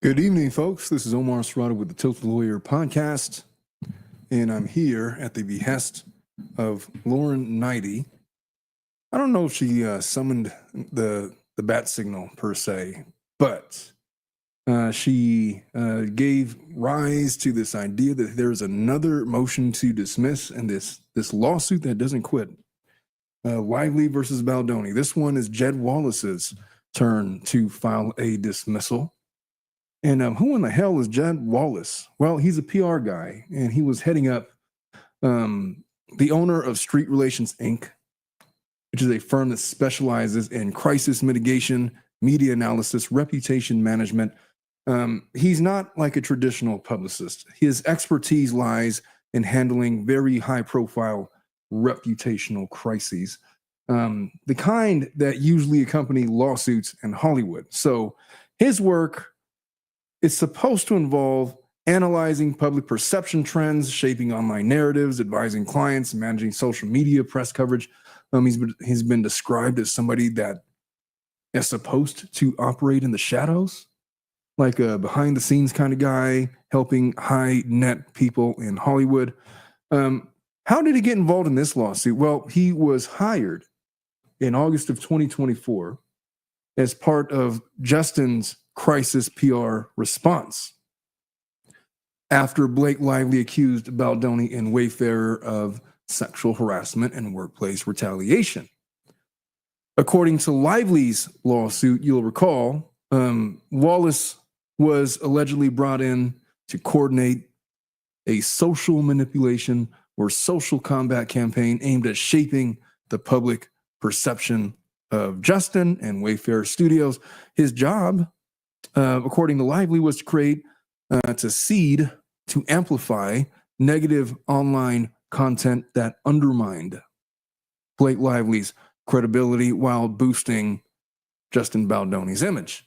Good evening, folks. This is Omar Serrata with the Tilted Lawyer podcast, and I'm here at the behest of Lauren Knighty. I don't know if she summoned the bat signal per se, but she gave rise to this idea that there's another motion to dismiss and this lawsuit that doesn't quit. Lively versus Baldoni. This one is Jed Wallace's turn to file a dismissal. And who in the hell is Jed Wallace? Well, he's a PR guy, and he was heading up the owner of Street Relations, Inc., which is a firm that specializes in crisis mitigation, media analysis, reputation management. He's not like a traditional publicist. His expertise lies in handling very high-profile reputational crises, the kind that usually accompany lawsuits in Hollywood. So his work is supposed to involve analyzing public perception trends, shaping online narratives, advising clients, managing social media press coverage. He's been described as somebody that is supposed to operate in the shadows, like a behind-the-scenes kind of guy, helping high-net people in Hollywood. How did he get involved in this lawsuit? Well, he was hired in August of 2024 as part of Justin's crisis PR response after Blake Lively accused Baldoni and Wayfarer of sexual harassment and workplace retaliation. According to Lively's lawsuit, you'll recall, Wallace was allegedly brought in to coordinate a social manipulation or social combat campaign aimed at shaping the public perception of Justin and Wayfarer Studios. His job, according to Lively, was to create, to seed, to amplify negative online content that undermined Blake Lively's credibility while boosting Justin Baldoni's image.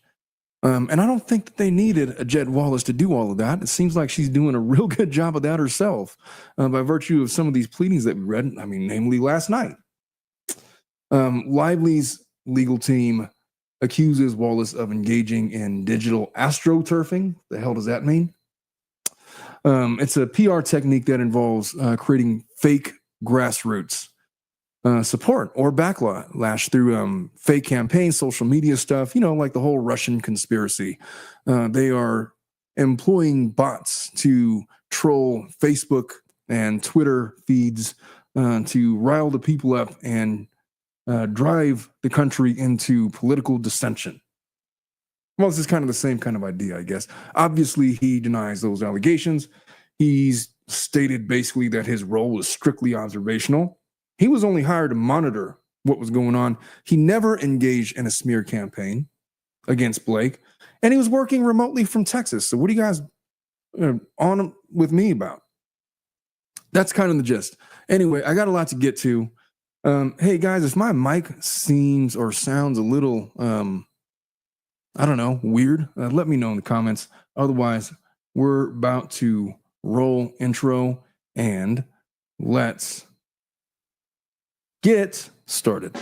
And I don't think that they needed a Jed Wallace to do all of that. It seems like she's doing a real good job of that herself by virtue of some of these pleadings that we read, namely last night. Lively's legal team accuses Wallace of engaging in digital astroturfing. The hell does that mean? It's a PR technique that involves creating fake grassroots support or backlash through fake campaigns, social media stuff, like the whole Russian conspiracy. They are employing bots to troll Facebook and Twitter feeds to rile the people up and drive the country into political dissension. Well, this is kind of the same kind of idea, I guess. Obviously, he denies those allegations. He's stated basically that his role was strictly observational. He was only hired to monitor what was going on. He never engaged in a smear campaign against Blake, and he was working remotely from Texas. So what are you guys on with me about? That's kind of the gist. Anyway, I got a lot to get to. Hey guys, if my mic seems or sounds a little, weird, let me know in the comments. Otherwise, we're about to roll intro and let's get started.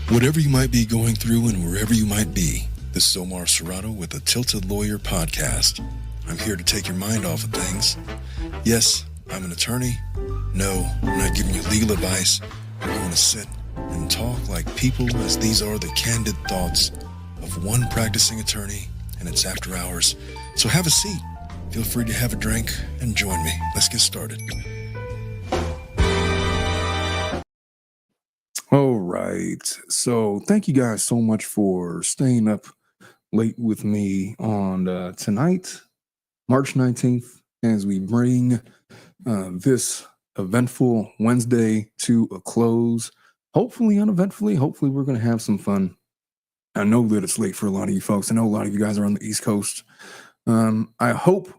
Whatever you might be going through and wherever you might be, this is Omar Serrata with the Tilted Lawyer podcast. I'm here to take your mind off of things. Yes, I'm an attorney. No, I'm not giving you legal advice. We're going to sit and talk like people, as these are the candid thoughts of one practicing attorney, and it's after hours. So have a seat. Feel free to have a drink and join me. Let's get started. All right. So thank you guys so much for staying up late with me on tonight, March 19th, as we bring this eventful Wednesday to a close. Hopefully uneventfully. Hopefully we're going to have some fun. I know that it's late for a lot of you folks. I know a lot of you guys are on the East Coast. I hope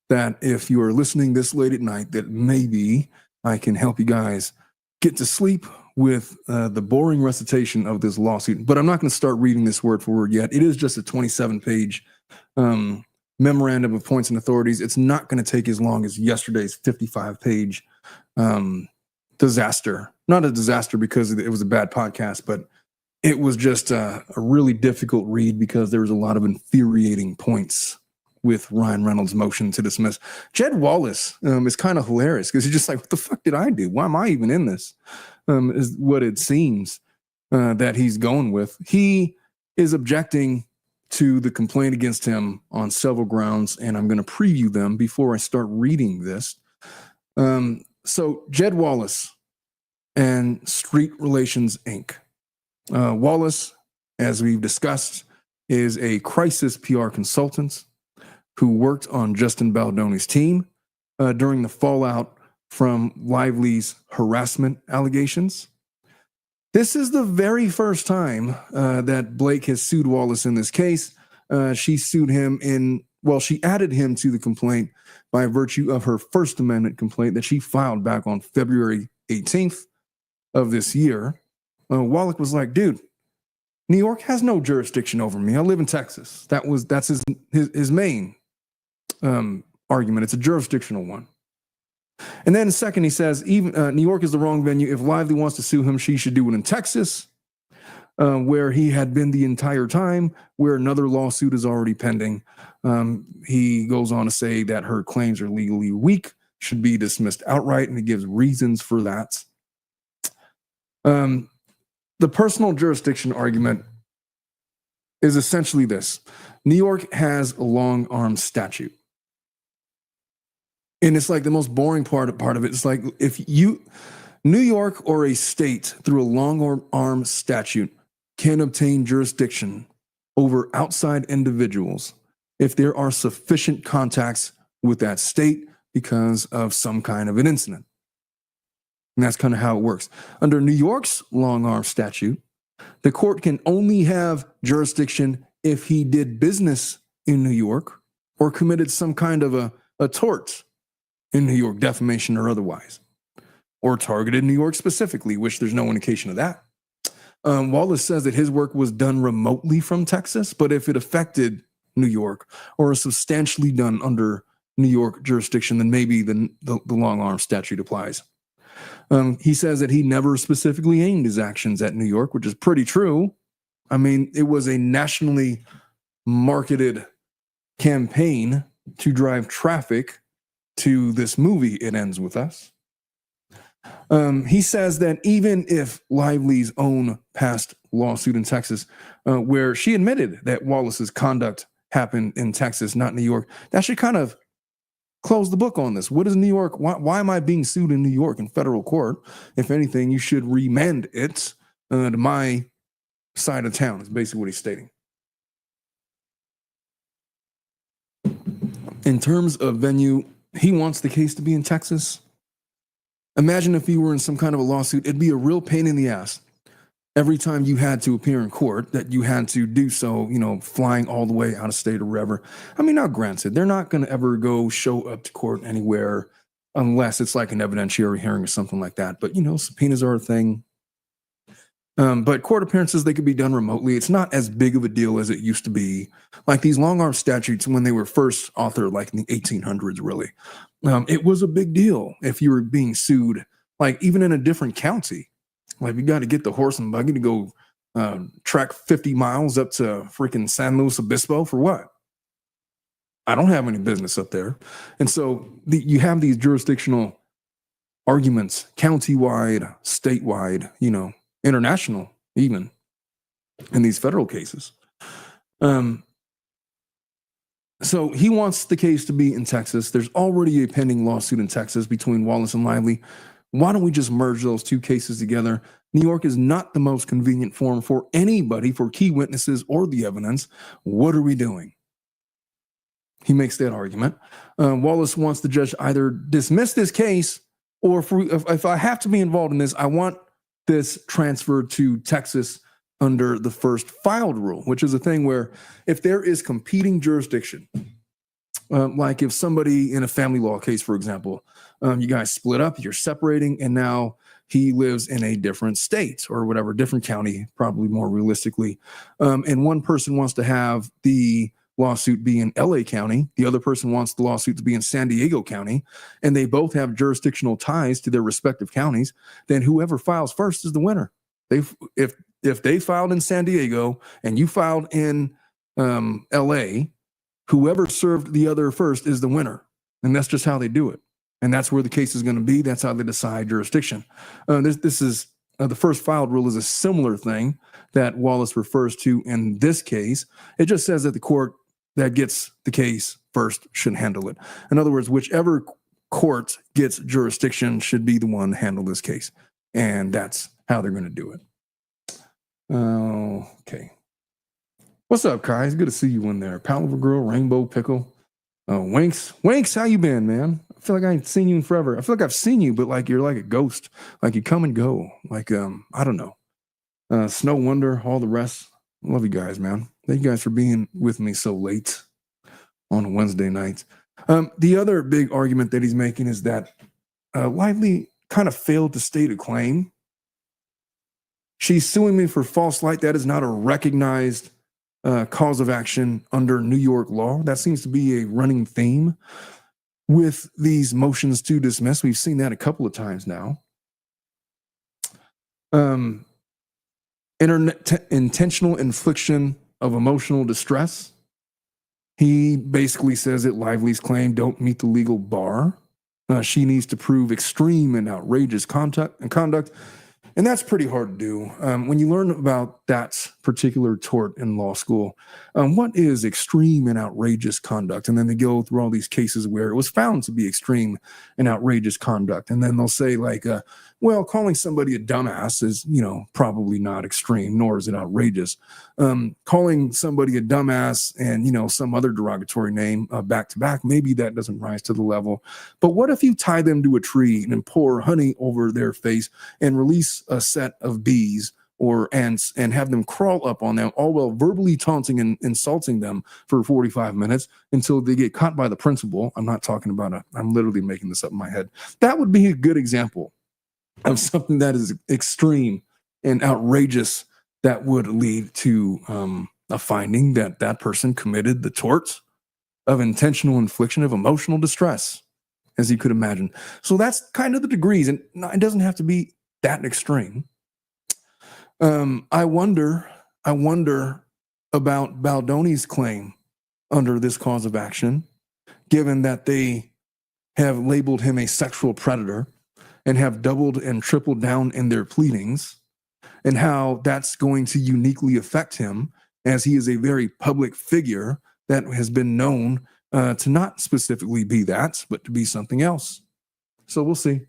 that if you are listening this late at night, that maybe I can help you guys get to sleep with the boring recitation of this lawsuit. But I'm not going to start reading this word for word yet. It is just a 27-page memorandum of points and authorities. It's not going to take as long as yesterday's 55-page disaster. Not a disaster because it was a bad podcast, but it was just a really difficult read because there was a lot of infuriating points with Ryan Reynolds' motion to dismiss. Jed Wallace is kind of hilarious because he's just like, what the fuck did I do? Why am I even in this? Is what it seems that he's going with. He is objecting to the complaint against him on several grounds, and I'm going to preview them before I start reading this. So Jed Wallace and Street Relations, Inc. Wallace, as we've discussed, is a crisis PR consultant who worked on Justin Baldoni's team during the fallout from Lively's harassment allegations. This is the very first time that Blake has sued Wallace in this case. She sued him she added him to the complaint by virtue of her First Amendment complaint that she filed back on February 18th of this year. Wallach was like, dude, New York has no jurisdiction over me. I live in Texas. That's his main argument. It's a jurisdictional one. And then second, he says, even New York is the wrong venue. If Lively wants to sue him, she should do it in Texas, where he had been the entire time, where another lawsuit is already pending. He goes on to say that her claims are legally weak, should be dismissed outright, and he gives reasons for that. The personal jurisdiction argument is essentially this. New York has a long-arm statute. And it's like the most boring part of it. It's like New York or a state through a long-arm statute can obtain jurisdiction over outside individuals if there are sufficient contacts with that state because of some kind of an incident. And that's kind of how it works. Under New York's long-arm statute, the court can only have jurisdiction if he did business in New York or committed some kind of a tort in New York, defamation or otherwise, or targeted New York specifically, which there's no indication of that. Wallace says that his work was done remotely from Texas, but if it affected New York or is substantially done under New York jurisdiction, then maybe the long-arm statute applies. He says that he never specifically aimed his actions at New York, which is pretty true. I mean, it was a nationally marketed campaign to drive traffic to this movie, It Ends With Us. He says that even if Lively's own past lawsuit in Texas, where she admitted that Wallace's conduct happened in Texas, not New York, that should kind of close the book on this. What is New York? Why am I being sued in New York in federal court? If anything, you should remand it to my side of town, is basically what he's stating. In terms of venue, he wants the case to be in Texas. Imagine if you were in some kind of a lawsuit, it'd be a real pain in the ass. Every time you had to appear in court, that you had to do so, flying all the way out of state or wherever. I mean, now granted, they're not going to ever go show up to court anywhere unless it's like an evidentiary hearing or something like that. But, subpoenas are a thing. But court appearances, they could be done remotely. It's not as big of a deal as it used to be. Like these long-arm statutes, when they were first authored, like in the 1800s, really, it was a big deal if you were being sued, like even in a different county. Like you got to get the horse and buggy to go track 50 miles up to freaking San Luis Obispo for what? I don't have any business up there. And so you have these jurisdictional arguments, county-wide, statewide, international, even in these federal cases. So he wants the case to be in Texas. There's already a pending lawsuit in Texas between Wallace and Lively. Why don't we just merge those two cases together? New York is not the most convenient forum for anybody, for key witnesses or the evidence. What are we doing? He makes that argument. Wallace wants the judge to either dismiss this case or if I have to be involved in this, I want this transferred to Texas under the first filed rule, which is a thing where if there is competing jurisdiction, like if somebody in a family law case, for example, you guys split up, you're separating, and now he lives in a different state or whatever, different county, probably more realistically. And one person wants to have the lawsuit be in LA County. The other person wants the lawsuit to be in San Diego County, and they both have jurisdictional ties to their respective counties. Then whoever files first is the winner. If if they filed in San Diego and you filed in LA, whoever served the other first is the winner. And that's just how they do it. And that's where the case is going to be. That's how they decide jurisdiction. This is the first filed rule is a similar thing that Wallace refers to in this case. It just says that the court that gets the case first should handle it. In other words, whichever court gets jurisdiction should be the one to handle this case. And that's how they're going to do it. Okay. What's up, Kai? It's good to see you in there. Palaver Girl, Rainbow Pickle. Winks, how you been, man? I feel like I ain't seen you in forever. I feel like I've seen you, but like you're like a ghost. Like you come and go. Like, I don't know. Snow Wonder, all the rest. Love you guys, man. Thank you guys for being with me so late on a Wednesday night. The other big argument that he's making is that Lively kind of failed to state a claim. She's suing me for false light. That is not a recognized cause of action under New York law. That seems to be a running theme with these motions to dismiss. We've seen that a couple of times now. Intentional infliction of emotional distress. He basically says that Lively's claim don't meet the legal bar. She needs to prove extreme and outrageous conduct. And that's pretty hard to do. When you learn about that particular tort in law school, what is extreme and outrageous conduct? And then they go through all these cases where it was found to be extreme and outrageous conduct. And then they'll say like, well, calling somebody a dumbass is, probably not extreme, nor is it outrageous. Calling somebody a dumbass and, some other derogatory name back to back, maybe that doesn't rise to the level. But what if you tie them to a tree and pour honey over their face and release a set of bees or ants and have them crawl up on them, all while verbally taunting and insulting them for 45 minutes until they get caught by the principal? I'm not talking about I'm literally making this up in my head. That would be a good example of something that is extreme and outrageous that would lead to a finding that that person committed the tort of intentional infliction of emotional distress, as you could imagine. So that's kind of the degrees, and it doesn't have to be that extreme. I wonder about Baldoni's claim under this cause of action, given that they have labeled him a sexual predator and have doubled and tripled down in their pleadings, and how that's going to uniquely affect him, as he is a very public figure that has been known to not specifically be that, but to be something else. So we'll see.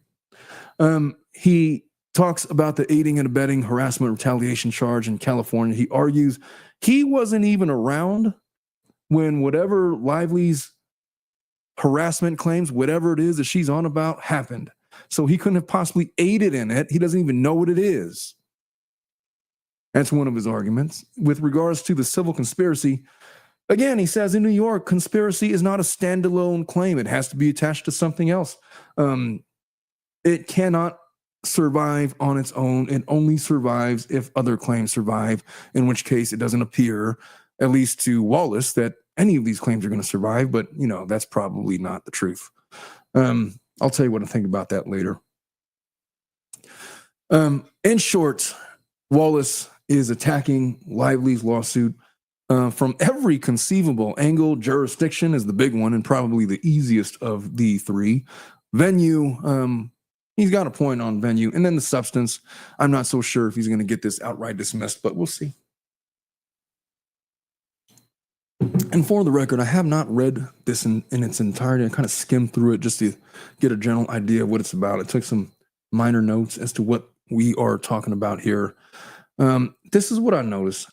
He talks about the aiding and abetting harassment retaliation charge in California. He argues he wasn't even around when whatever Lively's harassment claims, whatever it is that she's on about, happened. So he couldn't have possibly aided in it. He doesn't even know what it is. That's one of his arguments. With regards to the civil conspiracy, again, he says in New York, conspiracy is not a standalone claim. It has to be attached to something else. It cannot survive on its own. It only survives if other claims survive, in which case it doesn't appear, at least to Wallace, that any of these claims are going to survive. But, that's probably not the truth. I'll tell you what I think about that later. In short, Wallace is attacking Lively's lawsuit from every conceivable angle. Jurisdiction is the big one and probably the easiest of the three. Venue, he's got a point on venue. And then the substance, I'm not so sure if he's going to get this outright dismissed, but we'll see. And for the record, I have not read this in its entirety. I kind of skimmed through it just to get a general idea of what it's about. I took some minor notes as to what we are talking about here. This is what I noticed.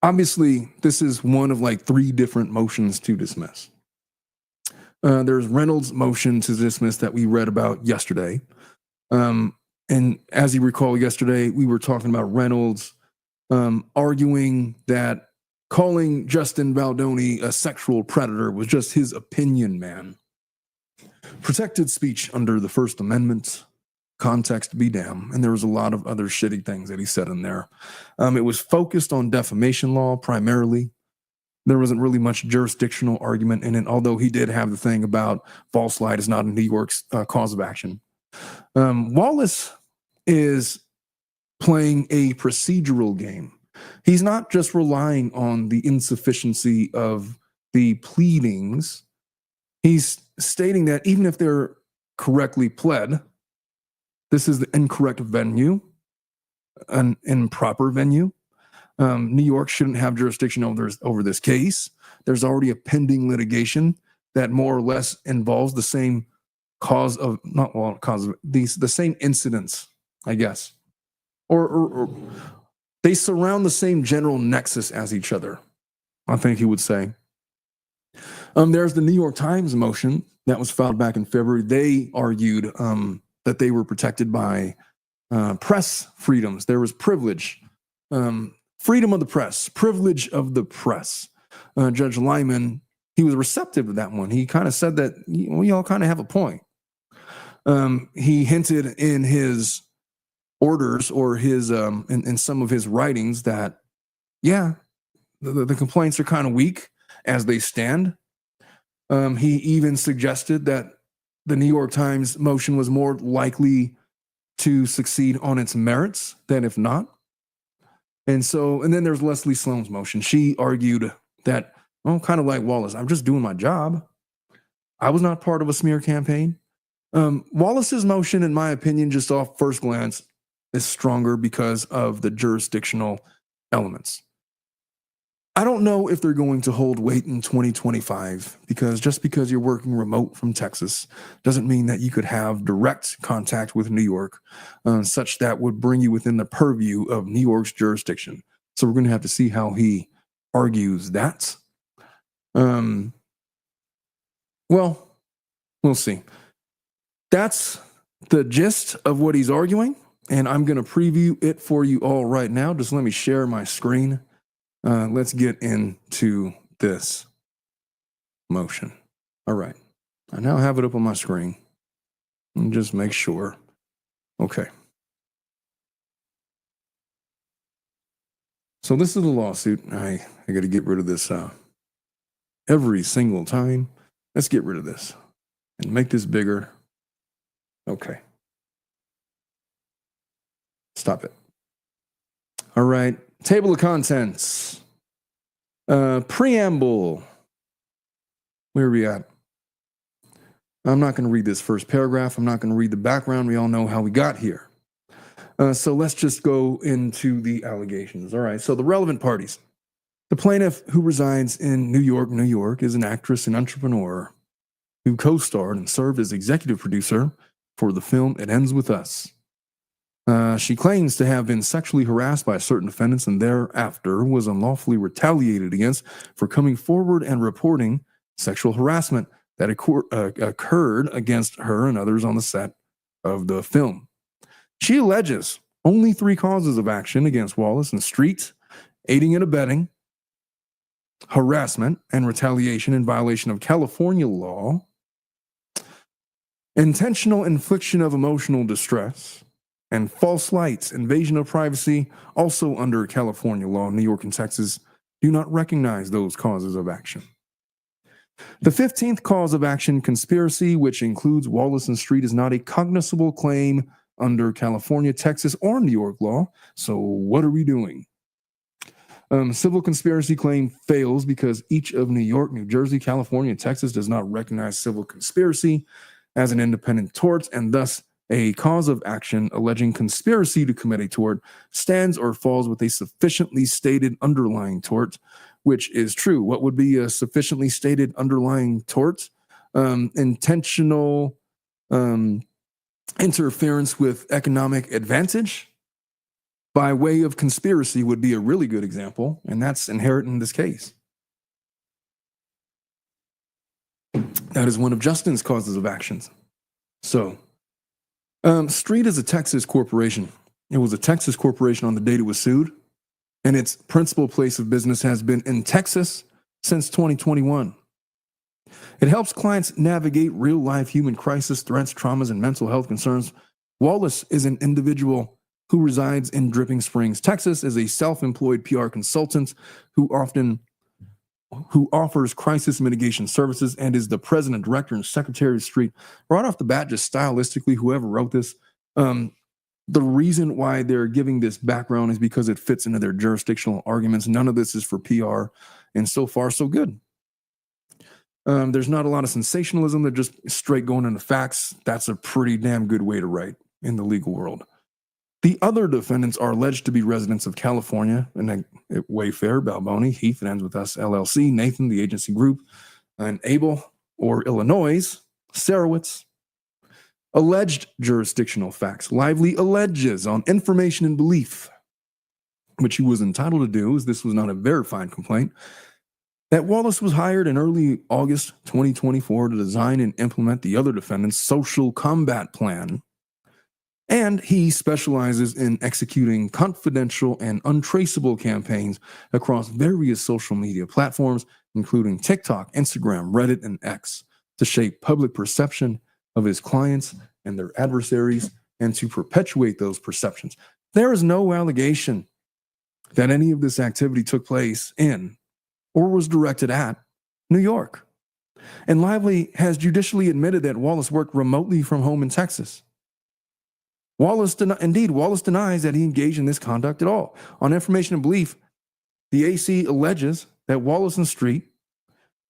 Obviously, this is one of like three different motions to dismiss. There's Reynolds' motion to dismiss that we read about yesterday. And as you recall, yesterday, we were talking about Reynolds arguing that calling Justin Baldoni a sexual predator was just his opinion, man. Protected speech under the First Amendment, context be damned. And there was a lot of other shitty things that he said in there. It was focused on defamation law primarily. There wasn't really much jurisdictional argument in it, although he did have the thing about false light is not in New York's cause of action. Wallace is playing a procedural game. He's not just relying on the insufficiency of the pleadings. He's stating that even if they're correctly pled, this is the incorrect venue, an improper venue. New York shouldn't have jurisdiction over this case. There's already a pending litigation that more or less involves the same the same incidents, I guess, or they surround the same general nexus as each other, I think he would say. There's the New York Times motion that was filed back in February. They argued that they were protected by press freedoms. There was privilege, freedom of the press, privilege of the press. Judge Lyman, he was receptive to that one. He kind of said that we all kind of have a point. He hinted in his orders or his in some of his writings that, yeah, the complaints are kind of weak as they stand. He even suggested that the New York Times motion was more likely to succeed on its merits than if not. And then there's Leslie Sloan's motion. She argued that, kind of like Wallace, I'm just doing my job. I was not part of a smear campaign. Wallace's motion, in my opinion, just off first glance, is stronger because of the jurisdictional elements. I don't know if they're going to hold weight in 2025, because just because you're working remote from Texas doesn't mean that you could have direct contact with New York, such that would bring you within the purview of New York's jurisdiction. So we're going to have to see how he argues that. Well, we'll see. That's the gist of what he's arguing, and I'm going to preview it for you all right now. Just let me share my screen. Let's get into this motion. All right. I now have it up on my screen. And just make sure. Okay. So this is the lawsuit. I got to get rid of this every single time. Let's get rid of this and make this bigger. Okay. Stop it. All right. Table of contents. Preamble. Where are we at? I'm not going to read this first paragraph. I'm not going to read the background. We all know how we got here. So let's just go into the allegations. All right. So the relevant parties. The plaintiff, who resides in New York, is an actress and entrepreneur who co-starred and served as executive producer for the film It Ends With Us. She claims to have been sexually harassed by certain defendants and thereafter was unlawfully retaliated against for coming forward and reporting sexual harassment that occurred against her and others on the set of the film. She alleges only 3 causes of action against Wallace and Street: aiding and abetting, harassment, and retaliation in violation of California law, intentional infliction of emotional distress, and false light, invasion of privacy, also under California law. New York and Texas do not recognize those causes of action. The 15th cause of action, conspiracy, which includes Wallace and Street, is not a cognizable claim under California, Texas, or New York law. So what are we doing? Civil conspiracy claim fails because each of New York, New Jersey, California, and Texas does not recognize civil conspiracy as an independent tort, and thus a cause of action alleging conspiracy to commit a tort stands or falls with a sufficiently stated underlying tort, which is true. What would be a sufficiently stated underlying tort? Intentional interference with economic advantage by way of conspiracy would be a really good example, and that's inherent in this case. That is one of Justin's causes of actions. So, Street is a Texas corporation. It was a Texas corporation on the date it was sued, and its principal place of business has been in Texas since 2021. It helps clients navigate real-life human crisis, threats, traumas, and mental health concerns. Wallace is an individual who resides in Dripping Springs, Texas, as a self-employed PR consultant who offers crisis mitigation services and is the president, director, and secretary of Street. Right off the bat, just stylistically, whoever wrote this, The reason why they're giving this background is because it fits into their jurisdictional arguments. None of this is for PR, and so far, so good. There's not a lot of sensationalism. They're just straight going into facts. That's a pretty damn good way to write in the legal world. The other defendants are alleged to be residents of California, and Wayfair, Balboni, Heath, it ends with us, LLC, Nathan, the agency group, and Abel, or Illinois, Sarowitz. Alleged jurisdictional facts. Lively alleges on information and belief, which he was entitled to do, as this was not a verified complaint, that Wallace was hired in early August 2024 to design and implement the other defendant's social combat plan. And he specializes in executing confidential and untraceable campaigns across various social media platforms, including TikTok, Instagram, Reddit, and X, to shape public perception of his clients and their adversaries and to perpetuate those perceptions. There is no allegation that any of this activity took place in or was directed at New York. And Lively has judicially admitted that Wallace worked remotely from home in Texas. Wallace denies that he engaged in this conduct at all. On information and belief, the AC alleges that Wallace and Street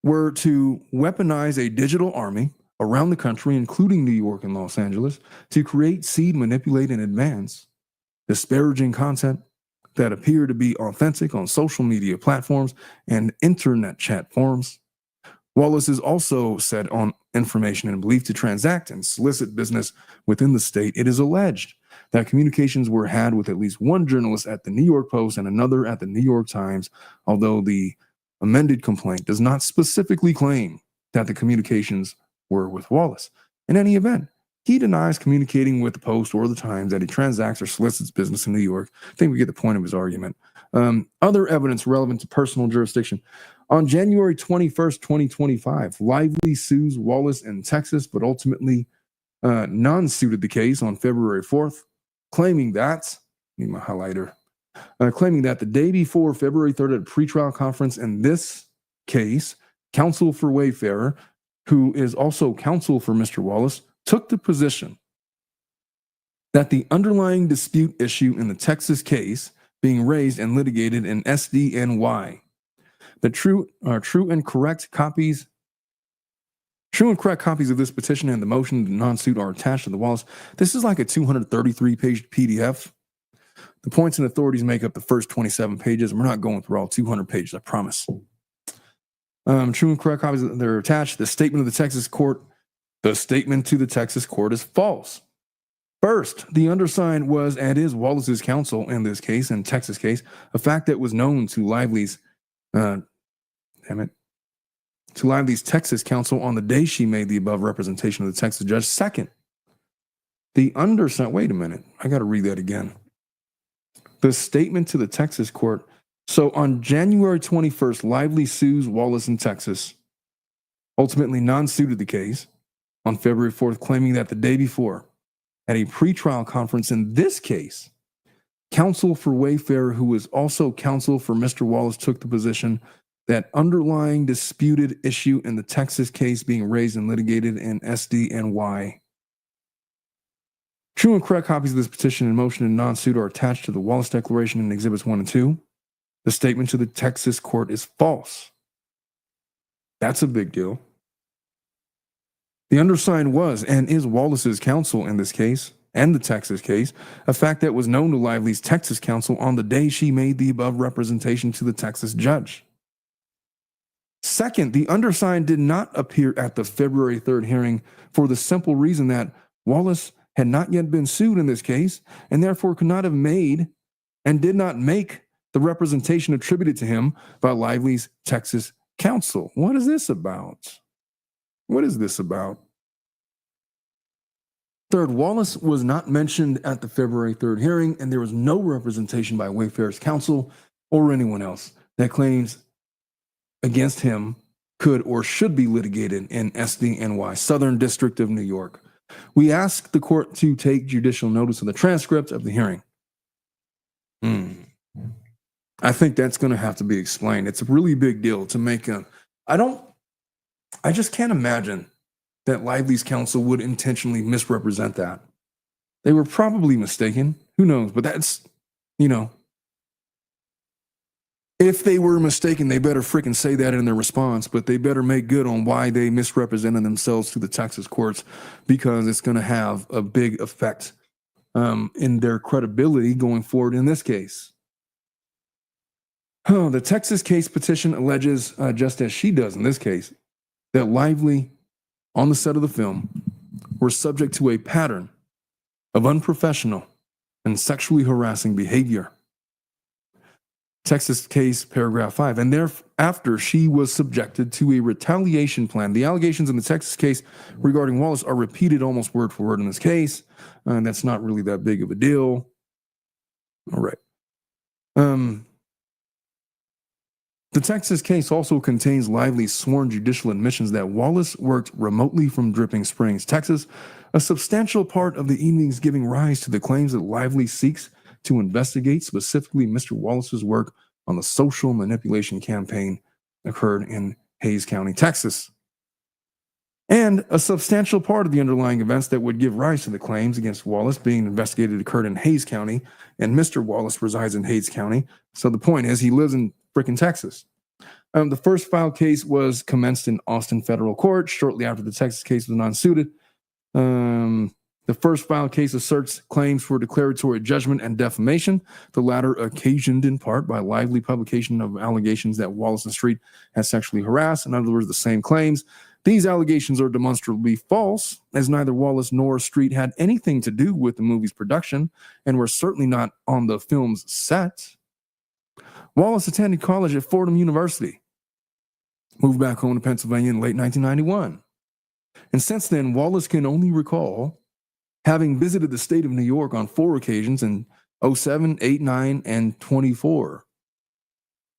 were to weaponize a digital army around the country, including New York and Los Angeles, to create, seed, manipulate, and advance disparaging content that appear to be authentic on social media platforms and internet chat forums. Wallace is also said on information and belief to transact and solicit business within the state. It is alleged that communications were had with at least one journalist at the New York Post and another at the New York Times, although the amended complaint does not specifically claim that the communications were with Wallace. In any event, he denies communicating with the Post or the Times, that he transacts or solicits business in New York. I think we get the point of his argument. Other evidence relevant to personal jurisdiction. On January 21st, 2025, Lively sues Wallace in Texas, but ultimately non-suited the case on February 4th, claiming that, need my highlighter, claiming that the day before February 3rd at a pretrial conference in this case, counsel for Wayfarer, who is also counsel for Mr. Wallace, took the position that the underlying dispute issue in the Texas case being raised and litigated in SDNY, the true and correct copies of this petition and the motion to non-suit are attached to the Wallace. This is like a 233-page PDF. The points and authorities make up the first 27 pages, and we're not going through all 200 pages, I promise. True and correct copies, they're attached. The statement to the Texas court is false. First, the undersigned was and is Wallace's counsel in this case, in Texas case, a fact that was known to Lively's Texas counsel on the day she made the above representation of the Texas judge. Second, the undersigned, wait a minute, I got to read that again. The statement to the Texas court. So on January 21st, Lively sues Wallace in Texas, ultimately non-suited the case on February 4th, claiming that the day before, at a pretrial conference in this case, counsel for Wayfarer, who was also counsel for Mr. Wallace, took the position that underlying disputed issue in the Texas case being raised and litigated in SDNY. True and correct copies of this petition and motion and non-suit are attached to the Wallace Declaration in Exhibits 1 and 2. The statement to the Texas court is false. That's a big deal. The undersigned was and is Wallace's counsel in this case and the Texas case, a fact that was known to Lively's Texas counsel on the day she made the above representation to the Texas judge. Second, the undersigned did not appear at the February 3rd hearing for the simple reason that Wallace had not yet been sued in this case and therefore could not have made and did not make the representation attributed to him by Lively's Texas counsel. What is this about? What is this about? Third, Wallace was not mentioned at the February 3rd hearing, and there was no representation by Wayfarer's counsel or anyone else that claims against him could or should be litigated in SDNY, Southern District of New York. We ask the court to take judicial notice of the transcript of the hearing. I think that's going to have to be explained. It's a really big deal to make I just can't imagine that Lively's counsel would intentionally misrepresent that. They were probably mistaken. Who knows? But that's, if they were mistaken, they better freaking say that in their response, but they better make good on why they misrepresented themselves to the Texas courts, because it's going to have a big effect in their credibility going forward in this case. The Texas case petition alleges, just as she does in this case, that Lively, on the set of the film, were subject to a pattern of unprofessional and sexually harassing behavior. Texas case, paragraph 5, and thereafter she was subjected to a retaliation plan. The allegations in the Texas case regarding Wallace are repeated almost word for word in this case. That's not really that big of a deal. All right. The Texas case also contains Lively's sworn judicial admissions that Wallace worked remotely from Dripping Springs, Texas, a substantial part of the evenings giving rise to the claims that Lively seeks to investigate, specifically Mr. Wallace's work on the social manipulation campaign occurred in Hays County, Texas. And a substantial part of the underlying events that would give rise to the claims against Wallace being investigated occurred in Hays County, and Mr. Wallace resides in Hays County. So the point is, he lives in frickin' Texas. The first filed case was commenced in Austin federal court shortly after the Texas case was non-suited. The first filed case asserts claims for declaratory judgment and defamation, the latter occasioned in part by Lively publication of allegations that Wallace and Street had sexually harassed. In other words, the same claims. These allegations are demonstrably false, as neither Wallace nor Street had anything to do with the movie's production and were certainly not on the film's set. Wallace attended college at Fordham University, moved back home to Pennsylvania in late 1991. And since then, Wallace can only recall having visited the state of New York on 4 occasions in 07, 8, 9, and 24.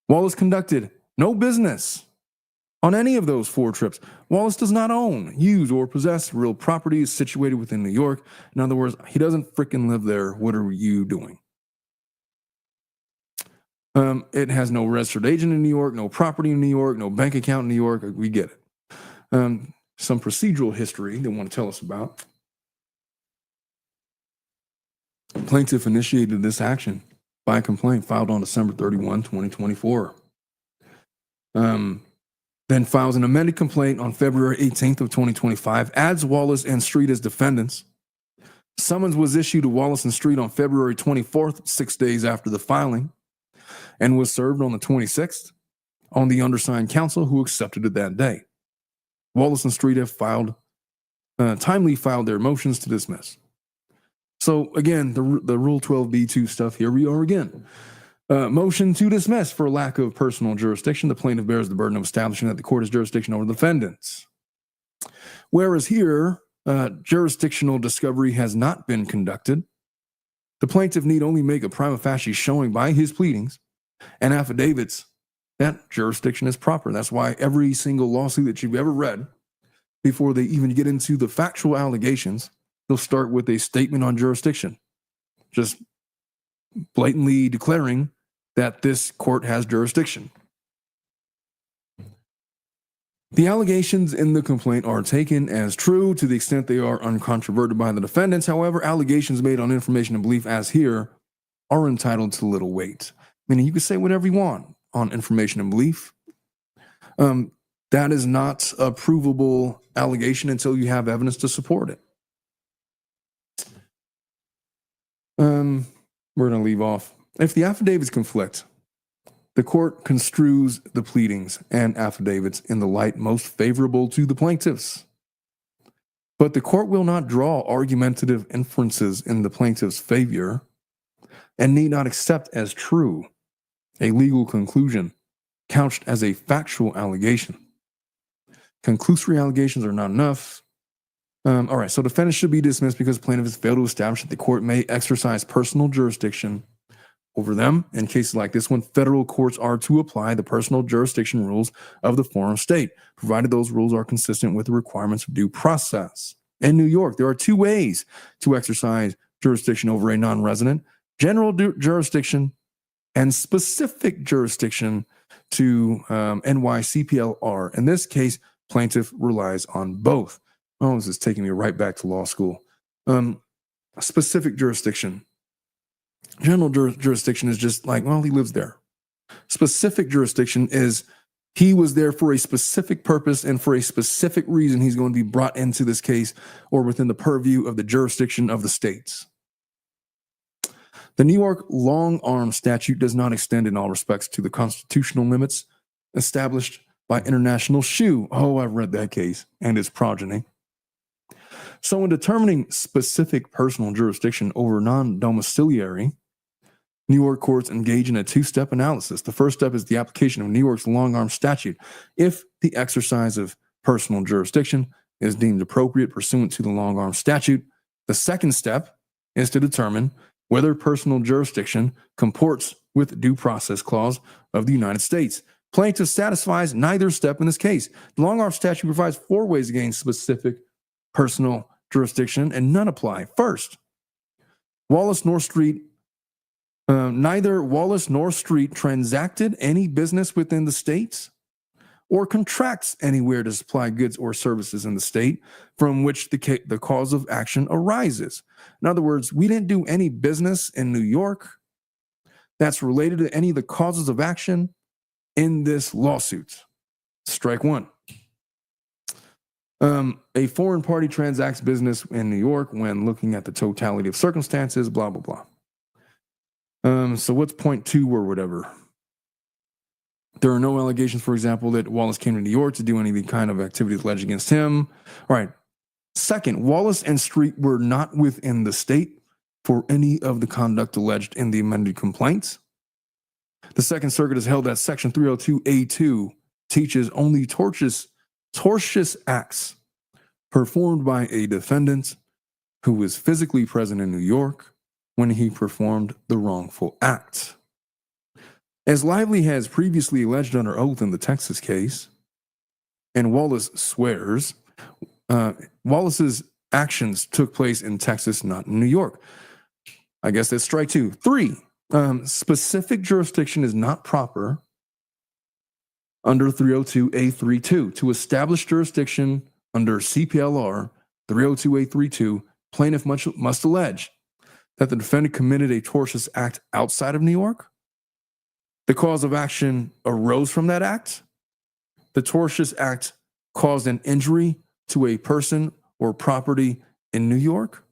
Wallace conducted no business on any of those 4 trips. Wallace does not own, use, or possess real property situated within New York. In other words, he doesn't freaking live there. What are you doing? It has no registered agent in New York, no property in New York, no bank account in New York. We get it. Some procedural history they want to tell us about. Plaintiff initiated this action by a complaint filed on December 31, 2024. Then files an amended complaint on February 18th of 2025, adds Wallace and Street as defendants. Summons was issued to Wallace and Street on February 24th, 6 days after the filing, and was served on the 26th on the undersigned counsel, who accepted it that day. Wallace and Street have timely filed their motions to dismiss. So again, the Rule 12b2 stuff, here we are again. Motion to dismiss for lack of personal jurisdiction. The plaintiff bears the burden of establishing that the court has jurisdiction over the defendants. Whereas here, jurisdictional discovery has not been conducted. The plaintiff need only make a prima facie showing by his pleadings and affidavits that jurisdiction is proper. That's why every single lawsuit that you've ever read, before they even get into the factual allegations, they'll start with a statement on jurisdiction, just blatantly declaring that this court has jurisdiction. The allegations in the complaint are taken as true to the extent they are uncontroverted by the defendants. However, allegations made on information and belief, as here, are entitled to little weight. Meaning you can say whatever you want on information and belief. That is not a provable allegation until you have evidence to support it. We're going to leave off. If the affidavits conflict, the court construes the pleadings and affidavits in the light most favorable to the plaintiffs. But the court will not draw argumentative inferences in the plaintiff's favor and need not accept as true a legal conclusion couched as a factual allegation. Conclusory allegations are not enough. All right, so defendants should be dismissed because plaintiffs failed to establish that the court may exercise personal jurisdiction over them. In cases like this one, federal courts are to apply the personal jurisdiction rules of the forum state, provided those rules are consistent with the requirements of due process. In New York, there are 2 ways to exercise jurisdiction over a non-resident: general jurisdiction and specific jurisdiction to NYCPLR. In this case, plaintiff relies on both. Oh, this is taking me right back to law school. specific jurisdiction. General jurisdiction is just like, well, he lives there. Specific jurisdiction is he was there for a specific purpose and for a specific reason he's going to be brought into this case or within the purview of the jurisdiction of the states. The New York long arm statute does not extend in all respects to the constitutional limits established by International Shoe. Oh, I've read that case and its progeny. So in determining specific personal jurisdiction over non-domiciliary, New York courts engage in a two-step analysis. The first step is the application of New York's long-arm statute. If the exercise of personal jurisdiction is deemed appropriate pursuant to the long-arm statute, the second step is to determine whether personal jurisdiction comports with the due process clause of the United States. Plaintiff satisfies neither step in this case. The long-arm statute provides 4 ways to gain specific personal jurisdiction, and none apply. First, neither Wallace nor Street transacted any business within the states or contracts anywhere to supply goods or services in the state from which the cause of action arises. In other words, we didn't do any business in New York that's related to any of the causes of action in this lawsuit. Strike one. A foreign party transacts business in New York when looking at the totality of circumstances, blah, blah, blah. So what's point 2 or whatever? There are no allegations, for example, that Wallace came to New York to do any of the kind of activities alleged against him. All right. Second, Wallace and Street were not within the state for any of the conduct alleged in the amended complaints. The Second Circuit has held that Section 302A2 teaches only tortious acts performed by a defendant who was physically present in New York when he performed the wrongful act. As Lively has previously alleged under oath in the Texas case, and Wallace swears, Wallace's actions took place in Texas, not in New York. I guess that's strike 2. 3, specific jurisdiction is not proper under 302A32. To establish jurisdiction under CPLR 302A32, plaintiff must allege that the defendant committed a tortious act outside of New York. The cause of action arose from that act. The tortious act caused an injury to a person or property in New York.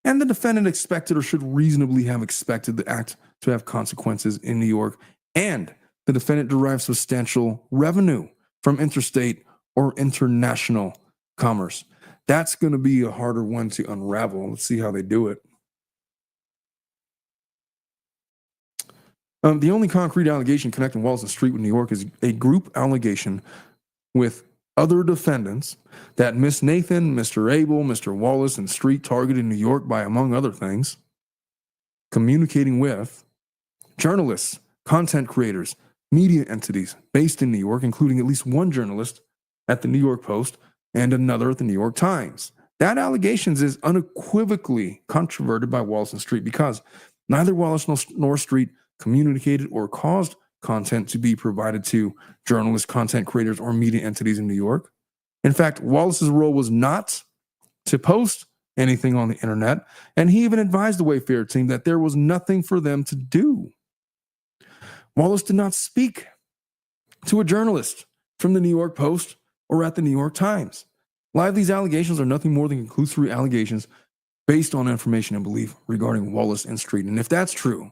And the defendant expected or should reasonably have expected the act to have consequences in New York. And the defendant derives substantial revenue from interstate or international commerce. That's going to be a harder one to unravel. Let's see how they do it. The only concrete allegation connecting Wallace and Street with New York is a group allegation with other defendants that Miss Nathan, Mr. Abel, Mr. Wallace, and Street targeted New York by, among other things, communicating with journalists, content creators, media entities based in New York, including at least one journalist at the New York Post and another at the New York Times. That allegation is unequivocally controverted by Wallace and Street because neither Wallace nor Street communicated or caused content to be provided to journalists, content creators, or media entities in New York. In fact, Wallace's role was not to post anything on the internet, and he even advised the Wayfair team that there was nothing for them to do. Wallace did not speak to a journalist from the New York Post or at the New York Times. Lively's allegations are nothing more than conclusory allegations based on information and belief regarding Wallace and Street. And if that's true,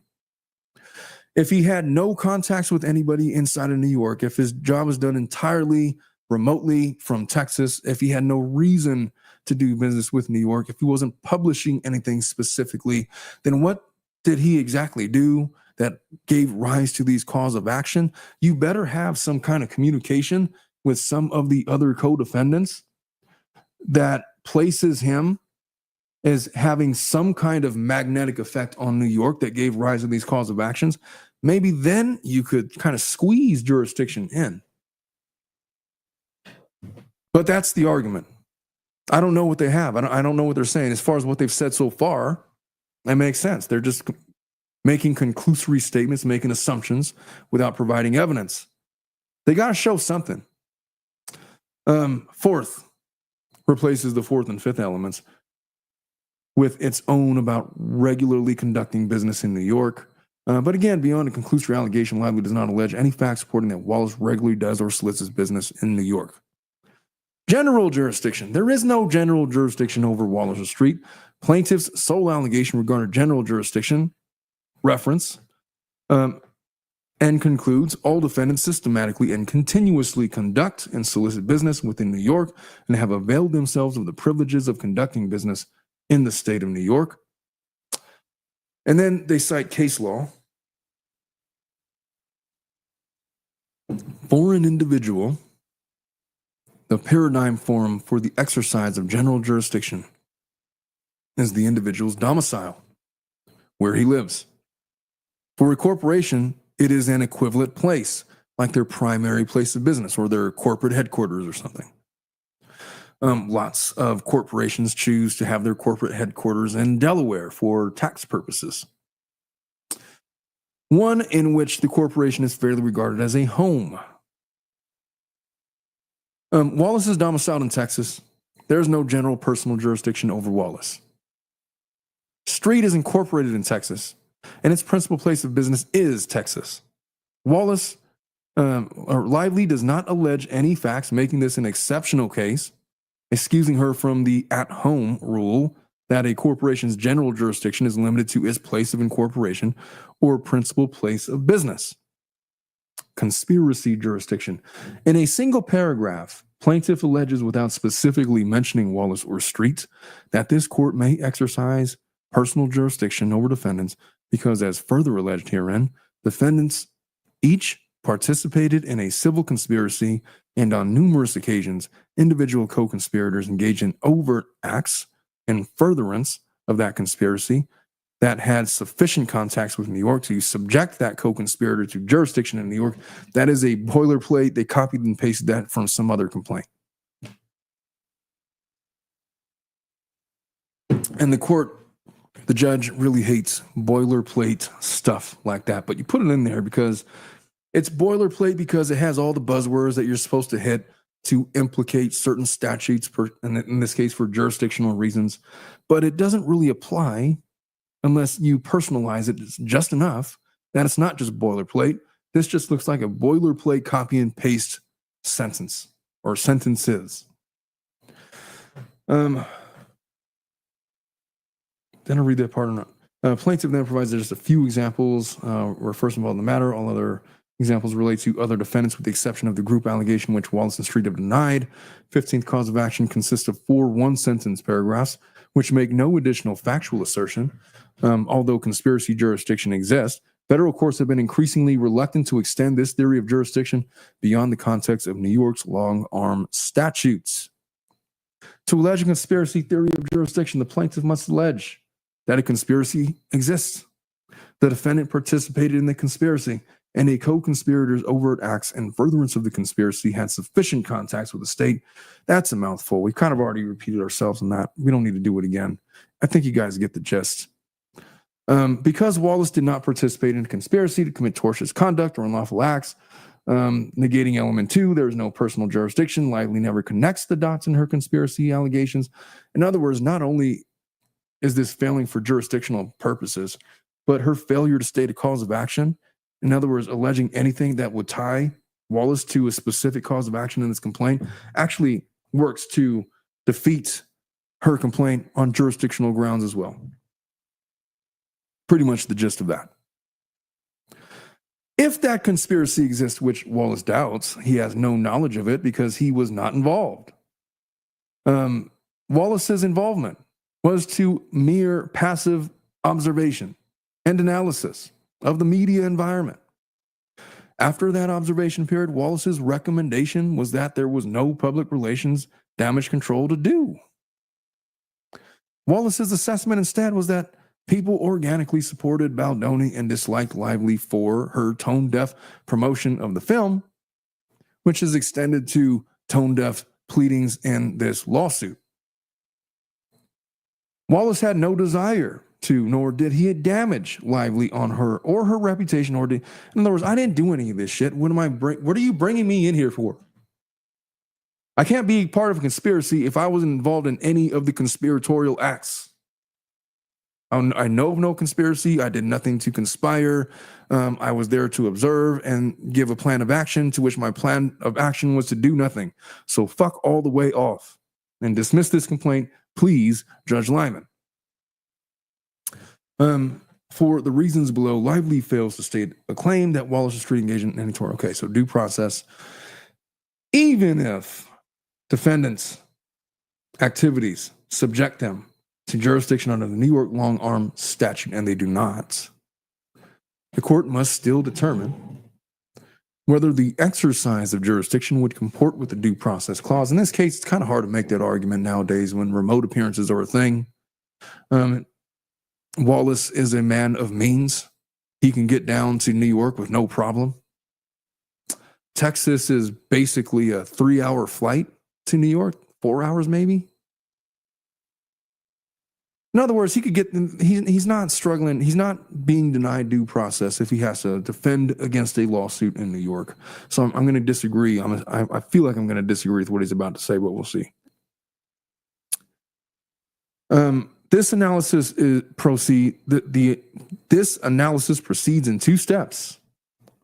if he had no contacts with anybody inside of New York, if his job was done entirely remotely from Texas, if he had no reason to do business with New York, if he wasn't publishing anything specifically, then what did he exactly do that gave rise to these cause of action? You better have some kind of communication with some of the other co-defendants that places him as having some kind of magnetic effect on New York that gave rise to these cause of actions. Maybe then you could kind of squeeze jurisdiction in. But that's the argument. I don't know what they have. I don't know what they're saying. As far as what they've said so far, it makes sense. They're just making conclusory statements, making assumptions without providing evidence. They got to show something. Fourth replaces the fourth and fifth elements. with its own about regularly conducting business in New York. But again, beyond a conclusory allegation, Lively does not allege any facts supporting that Wallace regularly does or solicits business in New York. General jurisdiction. There is no general jurisdiction over Wallace Street. Plaintiff's sole allegation regarding general jurisdiction reference and concludes all defendants systematically and continuously conduct and solicit business within New York and have availed themselves of the privileges of conducting business in the state of New York. And then they cite case law. For an individual, the paradigm forum for the exercise of general jurisdiction is the individual's domicile, where he lives. For a corporation, it is an equivalent place, like their primary place of business or their corporate headquarters or something. Lots of corporations choose to have their corporate headquarters in Delaware for tax purposes. One in which the corporation is fairly regarded as a home. Wallace is domiciled in Texas. There's no general personal jurisdiction over Wallace. Street is incorporated in Texas, and its principal place of business is Texas. Wallace or Lively does not allege any facts making this an exceptional case, excusing her from the at-home rule that a corporation's general jurisdiction is limited to its place of incorporation or principal place of business. Conspiracy jurisdiction. In a single paragraph, plaintiff alleges without specifically mentioning Wallace or Street that this court may exercise personal jurisdiction over defendants because, as further alleged herein, defendants each participated in a civil conspiracy and on numerous occasions, individual co-conspirators engaged in overt acts in furtherance of that conspiracy that had sufficient contacts with New York to subject that co-conspirator to jurisdiction in New York. That is a boilerplate. They copied and pasted that from some other complaint. And the judge really hates boilerplate stuff like that, but you put it in there because it's boilerplate because it has all the buzzwords that you're supposed to hit to implicate certain statutes, in this case for jurisdictional reasons, but it doesn't really apply unless you personalize it just enough that it's not just boilerplate. This just looks like a boilerplate copy and paste sentence or sentences. Then I'll read that part or not. Plaintiff then provides just a few examples where first involved in the matter. All other examples relate to other defendants with the exception of the group allegation which Wallace and Street have denied. 15th cause of action consists of 4 one-sentence paragraphs which make no additional factual assertion. Although conspiracy jurisdiction exists, federal courts have been increasingly reluctant to extend this theory of jurisdiction beyond the context of New York's long-arm statutes. To allege a conspiracy theory of jurisdiction, the plaintiff must allege that a conspiracy exists. The defendant participated in the conspiracy, and a co-conspirator's overt acts in furtherance of the conspiracy had sufficient contacts with the state. That's a mouthful. We've kind of already repeated ourselves on that. We don't need to do it again. I think you guys get the gist. Because Wallace did not participate in a conspiracy to commit tortious conduct or unlawful acts, negating element 2, there is no personal jurisdiction. Lively never connects the dots in her conspiracy allegations. In other words, not only is this failing for jurisdictional purposes, but her failure to state a cause of action, in other words, alleging anything that would tie Wallace to a specific cause of action in this complaint, actually works to defeat her complaint on jurisdictional grounds as well. Pretty much the gist of that. If that conspiracy exists, which Wallace doubts, he has no knowledge of it because he was not involved. Wallace's involvement was to mere passive observation and analysis of the media environment. After that observation period, Wallace's recommendation was that there was no public relations damage control to do. Wallace's assessment instead was that people organically supported Baldoni and disliked Lively for her tone-deaf promotion of the film, which is extended to tone-deaf pleadings in this lawsuit. Wallace had no desire to, nor did he damage Lively on her or her reputation, or did, in other words, I didn't do any of this shit. What are you bringing me in here for? I can't be part of a conspiracy if I wasn't involved in any of the conspiratorial acts. I know of no conspiracy. I did nothing to conspire. I was there to observe and give a plan of action, to which my plan of action was to do nothing. So fuck all the way off and dismiss this complaint, please, Judge Lyman. For the reasons below, Lively fails to state a claim that Wallace is treating agent in any tort. Okay, so due process. Even if defendants' activities subject them to jurisdiction under the New York long arm statute, and they do not, the court must still determine whether the exercise of jurisdiction would comport with the due process clause. In this case, it's kind of hard to make that argument nowadays when remote appearances are a thing. Wallace is a man of means. He can get down to New York with no problem. Texas is basically a 3-hour flight to New York, 4 hours maybe. In other words, he could get, he's not struggling, he's not being denied due process if he has to defend against a lawsuit in New York. So I'm going to disagree. I feel like I'm going to disagree with what he's about to say, but we'll see. This analysis proceeds in 2 steps.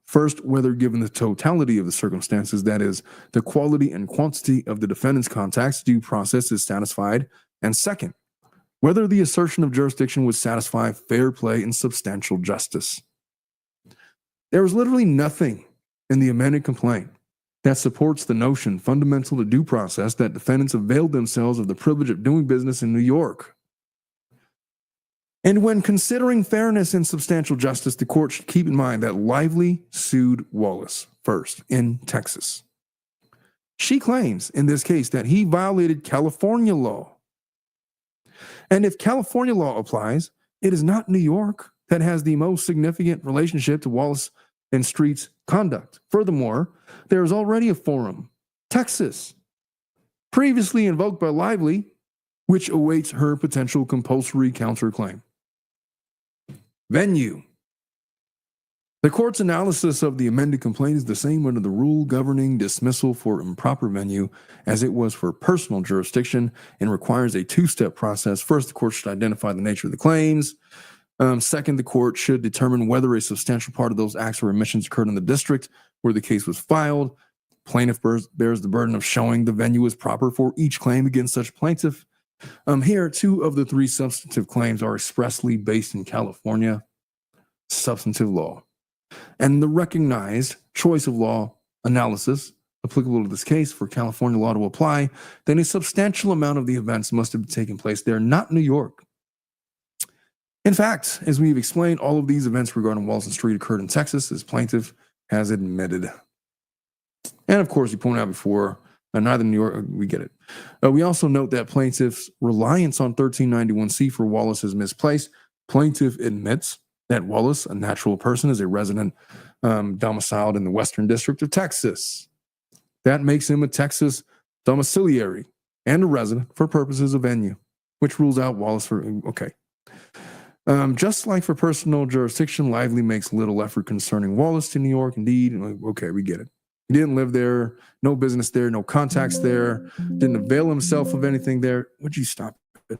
First, whether given the totality of the circumstances, that is, the quality and quantity of the defendant's contacts, due process is satisfied. And second, whether the assertion of jurisdiction would satisfy fair play and substantial justice. There is literally nothing in the amended complaint that supports the notion fundamental to due process that defendants availed themselves of the privilege of doing business in New York. And when considering fairness and substantial justice, the court should keep in mind that Lively sued Wallace first in Texas. She claims in this case that he violated California law. And if California law applies, it is not New York that has the most significant relationship to Wallace and Street's conduct. Furthermore, there is already a forum, Texas, previously invoked by Lively, which awaits her potential compulsory counterclaim. Venue. The court's analysis of the amended complaint is the same under the rule governing dismissal for improper venue as it was for personal jurisdiction and requires a 2-step process. First, the court should identify the nature of the claims. Second, the court should determine whether a substantial part of those acts or omissions occurred in the district where the case was filed. Plaintiff bears the burden of showing the venue is proper for each claim against such plaintiff. Here, 2 of the 3 substantive claims are expressly based in California substantive law. And the recognized choice of law analysis applicable to this case for California law to apply, then a substantial amount of the events must have taken place there, not New York. In fact, as we've explained, all of these events regarding Wallace and Street occurred in Texas, as plaintiff has admitted. And of course, we pointed out before, neither New York, we get it. We also note that plaintiff's reliance on 1391C for Wallace is misplaced. Plaintiff admits that Wallace, a natural person, is a resident domiciled in the Western District of Texas. That makes him a Texas domiciliary and a resident for purposes of venue, which rules out Wallace for, okay. Just like for personal jurisdiction, Lively makes little effort concerning Wallace to New York. Indeed, okay, we get it. He didn't live there, no business there, no contacts there, didn't avail himself of anything there. Would you stop it?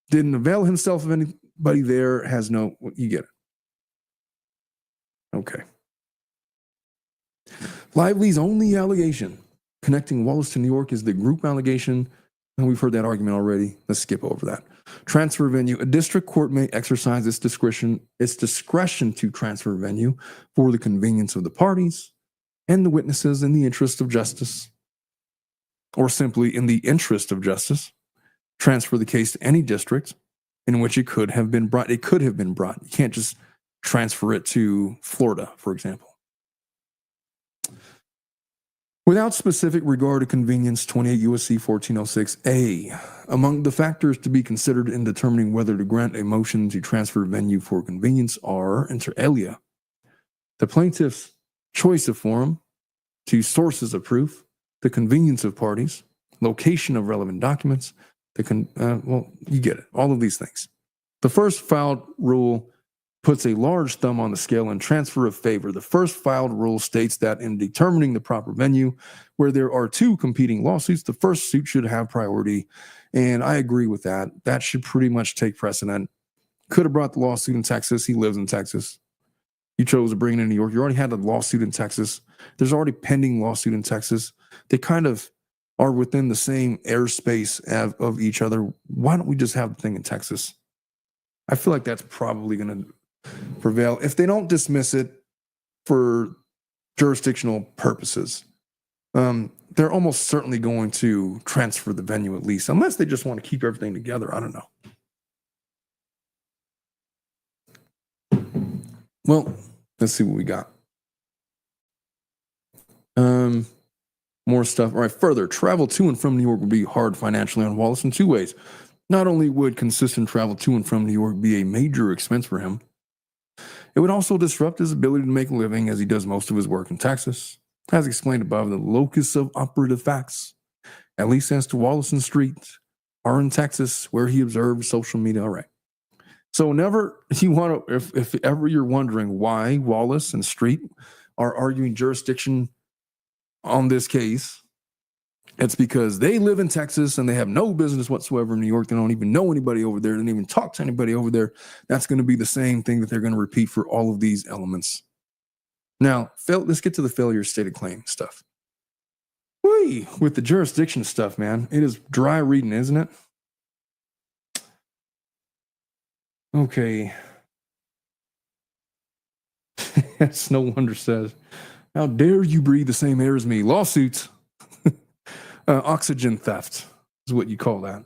Didn't avail himself of anybody there, has no, you get it. Okay. Lively's only allegation connecting Wallace to New York is the group allegation, and we've heard that argument already. Let's skip over that. Transfer venue. A district court may exercise its discretion to transfer venue for the convenience of the parties and the witnesses in the interest of justice, or simply in the interest of justice, transfer the case to any district in which it could have been brought. It could have been brought. You can't just transfer it to Florida, for example. Without specific regard to convenience, 28 U.S.C. 1406A, among the factors to be considered in determining whether to grant a motion to transfer venue for convenience are, inter alia, the plaintiff's choice of forum, to sources of proof, the convenience of parties, location of relevant documents, well, you get it, all of these things. The first filed rule puts a large thumb on the scale in transfer of favor. The first filed rule states that in determining the proper venue, where there are 2 competing lawsuits, the first suit should have priority And I agree with that. That should pretty much take precedent. Could have brought the lawsuit in Texas. He lives in Texas. You chose to bring it in New York. You already had a lawsuit in Texas. There's already pending lawsuit in Texas. They kind of are within the same airspace of each other. Why don't we just have the thing in Texas? I feel like that's probably going to prevail if they don't dismiss it for jurisdictional purposes. They're almost certainly going to transfer the venue at least, unless they just want to keep everything together. I don't know. Well, let's see what we got. More stuff. All right, further. Travel to and from New York would be hard financially on Wallace in two ways. Not only would consistent travel to and from New York be a major expense for him, it would also disrupt his ability to make a living as he does most of his work in Texas. As explained above, the locus of operative facts, at least as to Wallace and Street, are in Texas, where he observed social media. All right. So whenever you want to, if ever you're wondering why Wallace and Street are arguing jurisdiction on this case, it's because they live in Texas and they have no business whatsoever in New York. They don't even know anybody over there. They don't even talk to anybody over there. That's going to be the same thing that they're going to repeat for all of these elements. Now, let's get to the failure state of claim stuff. With the jurisdiction stuff, man, it is dry reading, isn't it? Okay. Snow Wonder says, how dare you breathe the same air as me? Lawsuits. Oxygen theft is what you call that.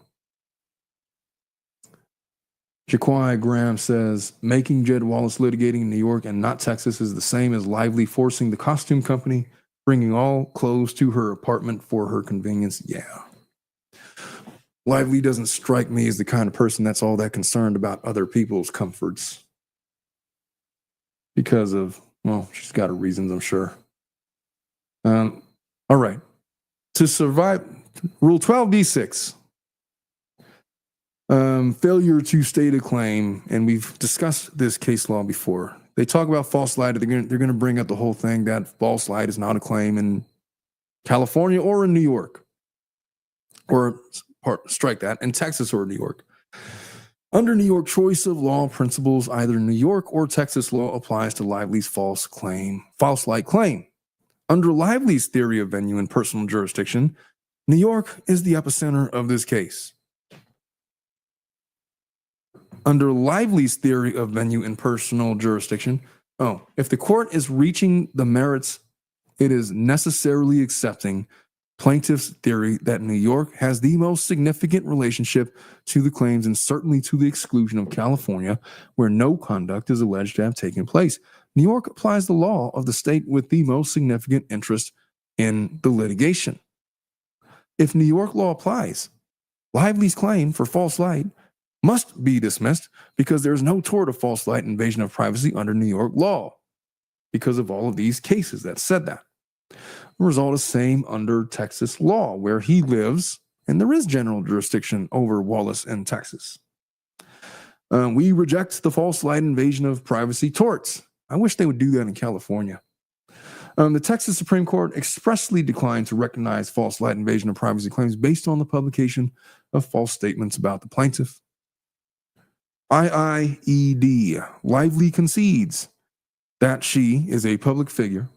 Jaquai Graham says, making Jed Wallace litigating in New York and not Texas is the same as Lively forcing the costume company, bringing all clothes to her apartment for her convenience. Yeah. Lively doesn't strike me as the kind of person that's all that concerned about other people's comforts. Because of, well, she's got her reasons, I'm sure. All right. To survive, Rule 12b-6. Failure to state a claim, and we've discussed this case law before. They talk about false light. They're going to bring up the whole thing that false light is not a claim in California or in New York. Or strike that, in Texas or New York. Under New York choice of law principles, either New York or Texas law applies to Lively's false light claim. Under Lively's theory of venue and personal jurisdiction, New York is the epicenter of this case. Under Lively's theory of venue and personal jurisdiction, if the court is reaching the merits, it is necessarily accepting plaintiff's theory that New York has the most significant relationship to the claims and certainly to the exclusion of California, where no conduct is alleged to have taken place. New York applies the law of the state with the most significant interest in the litigation. If New York law applies, Lively's claim for false light must be dismissed because there is no tort of false light invasion of privacy under New York law because of all of these cases that said that. The result is same under Texas law, where he lives, and there is general jurisdiction over Wallace in Texas. We reject the false light invasion of privacy torts. I wish they would do that in California. The Texas Supreme Court expressly declined to recognize false light invasion of privacy claims based on the publication of false statements about the plaintiff. IIED, Lively concedes that she is a public figure.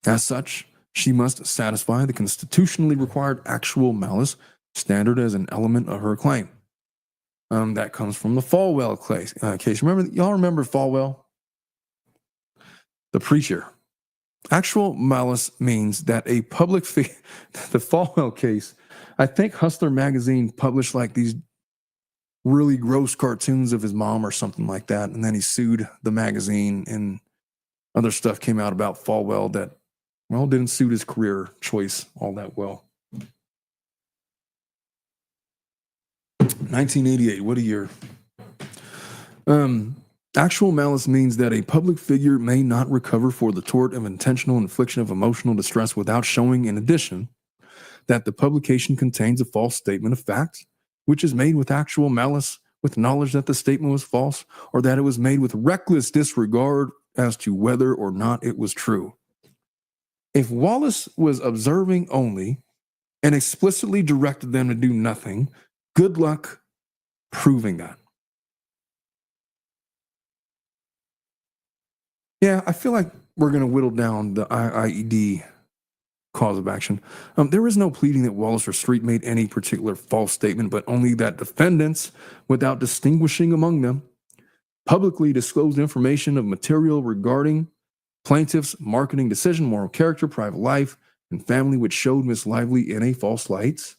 As such, she must satisfy the constitutionally required actual malice standard as an element of her claim. That comes from the Falwell case. Y'all remember Falwell? The preacher. Actual malice means that a public figure, the Falwell case, I think Hustler magazine published like these really gross cartoons of his mom or something like that. And then he sued the magazine, and other stuff came out about Falwell that, well, didn't suit his career choice all that well. 1988, what a year. Actual malice means that a public figure may not recover for the tort of intentional infliction of emotional distress without showing, in addition, that the publication contains a false statement of fact, which is made with actual malice, with knowledge that the statement was false, or that it was made with reckless disregard as to whether or not it was true. If Wallace was observing only and explicitly directed them to do nothing. Good luck proving that. Yeah, I feel like we're going to whittle down the IIED cause of action. There is no pleading that Wallace or Street made any particular false statement, but only that defendants, without distinguishing among them, publicly disclosed information of material regarding plaintiff's marketing decision, moral character, private life, and family, which showed Miss Lively in a false light.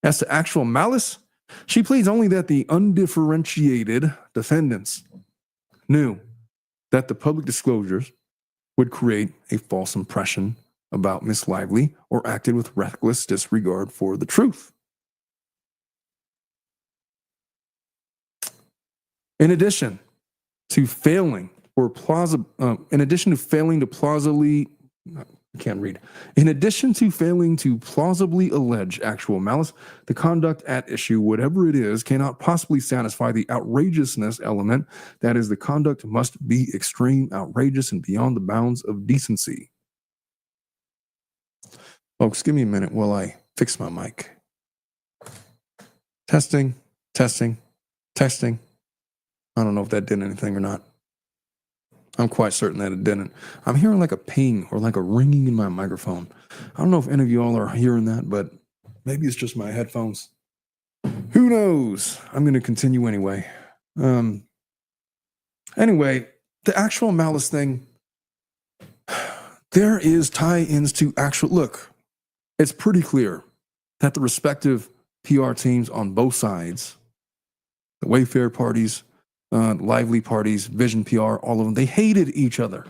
As to actual malice, she pleads only that the undifferentiated defendants knew that the public disclosures would create a false impression about Miss Lively or acted with reckless disregard for the truth. In addition to failing to plausibly allege actual malice, the conduct at issue, whatever it is, cannot possibly satisfy the outrageousness element. That is, the conduct must be extreme, outrageous, and beyond the bounds of decency. Folks, give me a minute while I fix my mic. Testing. I don't know if that did anything or not. I'm quite certain that it didn't. I'm hearing like a ping or like a ringing in my microphone. I don't know if any of you all are hearing that, but maybe it's just my headphones. Who knows? I'm going to continue anyway. Anyway, the actual malice thing, there is tie-ins to actual, look, it's pretty clear that the respective PR teams on both sides, the Wayfair parties, Lively parties, Vision PR, all of them, they hated each other.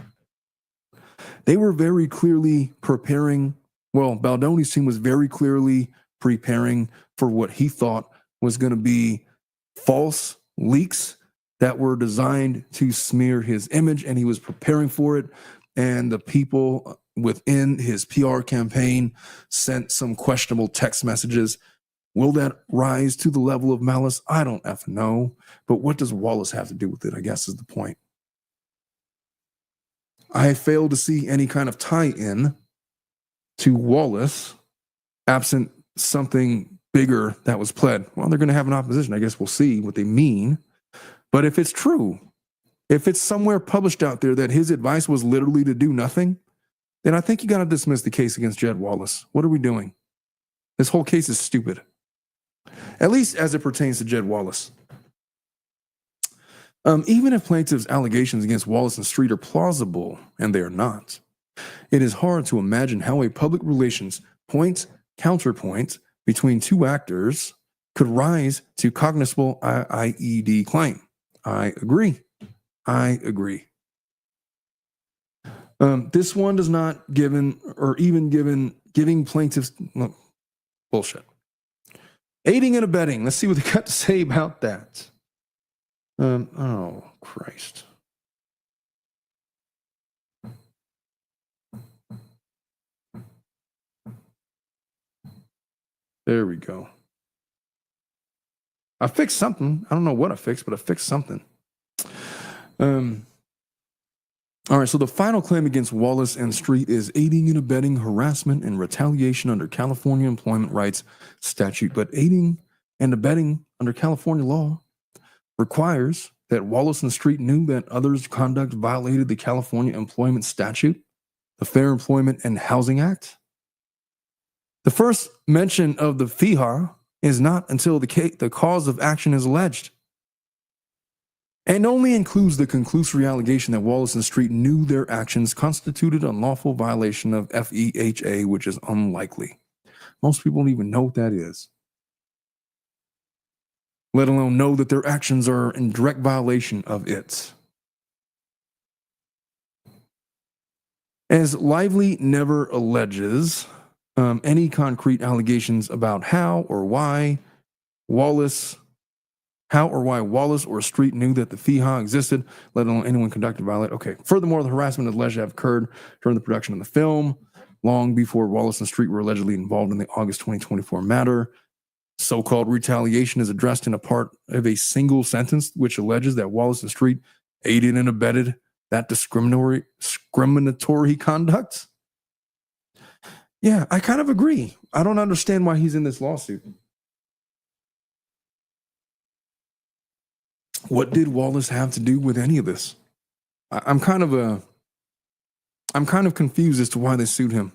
They were very clearly preparing. Well, Baldoni's team was very clearly preparing for what he thought was going to be false leaks that were designed to smear his image, and he was preparing for it. And the people within his PR campaign sent some questionable text messages. Will that rise to the level of malice? I don't effing know. But what does Wallace have to do with it, I guess, is the point. I failed to see any kind of tie-in to Wallace, absent something bigger that was pled. Well, they're going to have an opposition. I guess we'll see what they mean. But if it's true, if it's somewhere published out there that his advice was literally to do nothing, then I think you got to dismiss the case against Jed Wallace. What are we doing? This whole case is stupid. At least as it pertains to Jed Wallace. Even if plaintiff's allegations against Wallace and Street are plausible, and they are not, it is hard to imagine how a public relations counterpoint between two actors could rise to cognizable IIED claim. I agree. This one does not giving plaintiffs bullshit. Aiding and abetting. Let's see what they got to say about that. Oh, Christ. There we go. I fixed something. I don't know what I fixed, but I fixed something. All right, so the final claim against Wallace and Street is aiding and abetting harassment and retaliation under California employment rights statute. But aiding and abetting under California law requires that Wallace and Street knew that others' conduct violated the California employment statute, the Fair Employment and Housing Act. The first mention of the FEHA is not until the cause of action is alleged, and only includes the conclusory allegation that Wallace and Street knew their actions constituted unlawful violation of FEHA, which is unlikely. Most people don't even know what that is, let alone know that their actions are in direct violation of it. As Lively never alleges any concrete allegations about how or why Wallace or Street knew that the FEHA existed, let alone anyone conducted a violation. Okay. Furthermore, the harassment is alleged to have occurred during the production of the film, long before Wallace and Street were allegedly involved in the August 2024 matter. So-called retaliation is addressed in a part of a single sentence, which alleges that Wallace and Street aided and abetted that discriminatory conduct. Yeah, I kind of agree. I don't understand why he's in this lawsuit. What did Wallace have to do with any of this? I'm kind of confused as to why they sued him.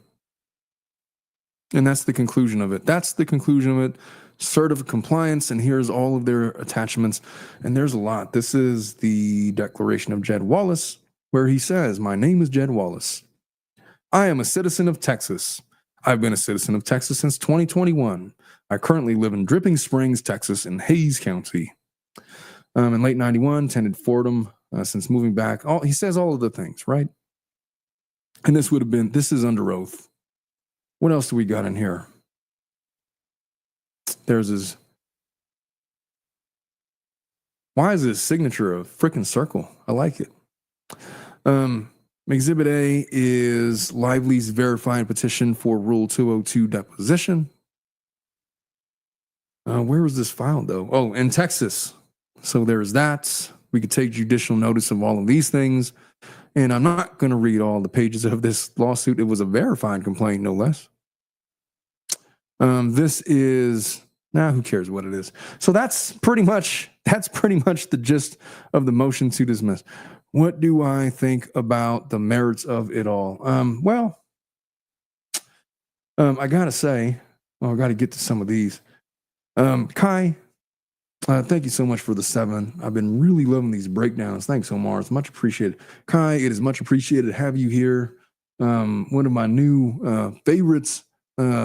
And that's the conclusion of it. That's the conclusion of it. Cert of compliance, and here's all of their attachments. And there's a lot. This is the declaration of Jed Wallace, where he says, "My name is Jed Wallace. I am a citizen of Texas. I've been a citizen of Texas since 2021. I currently live in Dripping Springs, Texas, in Hayes County. In late 91, attended Fordham since moving back." He says all of the things, right? And this is under oath. What else do we got in here? There's his. Why is his signature a freaking circle? I like it. Exhibit A is Lively's verified petition for Rule 202 deposition. Where was this filed, though? Oh, in Texas. So there's that. We could take judicial notice of all of these things. And I'm not going to read all the pages of this lawsuit. It was a verified complaint, no less. This is, who cares what it is? So that's pretty much the gist of the motion to dismiss. What do I think about the merits of it all? I gotta say, I gotta get to some of these. Kai, thank you so much for the 7. I've been really loving these breakdowns. Thanks, Omar. It's much appreciated. Kai, it is much appreciated to have you here. One of my new favorites,